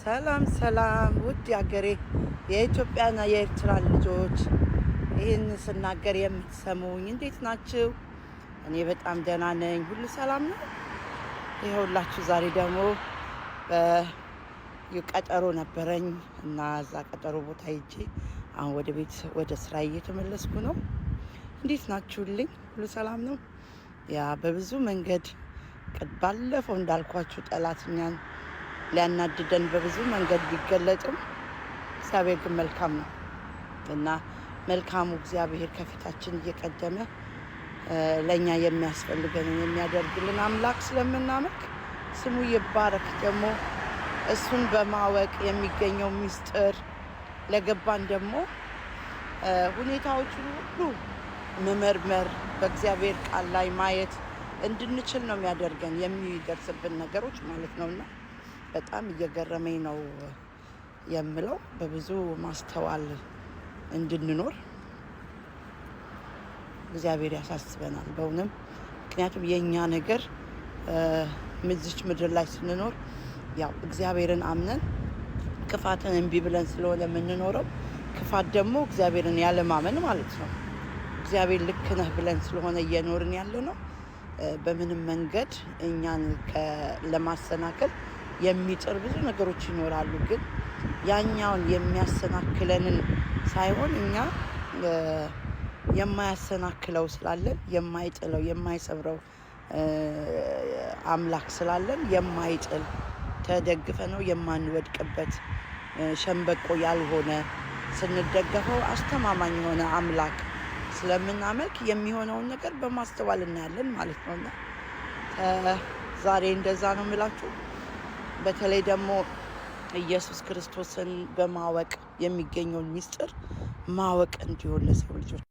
ሰላም ሰላም ውድ ያገሬ የኢትዮጵያና የኤርትራ ልጆች ይህን ስናገር የምትሰሙኝ እንዴት ናችሁ? እኔ በጣም ደህና ነኝ። ሁሉ ሰላም ነው። ይኸውላችሁ ዛሬ ደግሞ ቀጠሮ ነበረኝ እና እዛ ቀጠሮ ቦታ ሄጄ አሁን ወደ ቤት ወደ ስራ እየተመለስኩ ነው። እንዴት ናችሁልኝ? ሁሉ ሰላም ነው? ያ በብዙ መንገድ ባለፈው እንዳልኳችሁ ጠላትኛን ሊያናድደን በብዙ መንገድ ቢገለጥም እግዚአብሔር ግን መልካም ነው እና መልካሙ እግዚአብሔር ከፊታችን እየቀደመ ለእኛ የሚያስፈልገንን የሚያደርግልን አምላክ ስለምናመልክ ስሙ ይባረክ። ደግሞ እሱን በማወቅ የሚገኘው ምስጢር ለገባን ደግሞ ሁኔታዎችን ሁሉ መመርመር በእግዚአብሔር ቃል ላይ ማየት እንድንችል ነው የሚያደርገን የሚደርስብን ነገሮች ማለት ነውና በጣም እየገረመኝ ነው የምለው በብዙ ማስተዋል እንድንኖር እግዚአብሔር ያሳስበናል በእውነም። ምክንያቱም የኛ ነገር ምዝች ምድር ላይ ስንኖር ያው እግዚአብሔርን አምነን ክፋትን እምቢ ብለን ስለሆነ የምንኖረው ክፋት ደግሞ እግዚአብሔርን ያለማመን ማለት ነው። እግዚአብሔር ልክ ነህ ብለን ስለሆነ እየኖርን ያለ ነው። በምንም መንገድ እኛን ለማሰናከል የሚጥር ብዙ ነገሮች ይኖራሉ። ግን ያኛውን የሚያሰናክለንን ሳይሆን እኛ የማያሰናክለው ስላለን የማይጥለው የማይሰብረው አምላክ ስላለን የማይጥል ተደግፈ ነው የማንወድቅበት ሸምበቆ ያልሆነ ስንደገፈው አስተማማኝ የሆነ አምላክ ስለምናመልክ የሚሆነውን ነገር በማስተዋል እናያለን ማለት ነውና ዛሬ እንደዛ ነው የምላችሁ። በተለይ ደግሞ ኢየሱስ ክርስቶስን በማወቅ የሚገኘውን ምስጢር ማወቅ እንዲሆን ለሰው ልጆች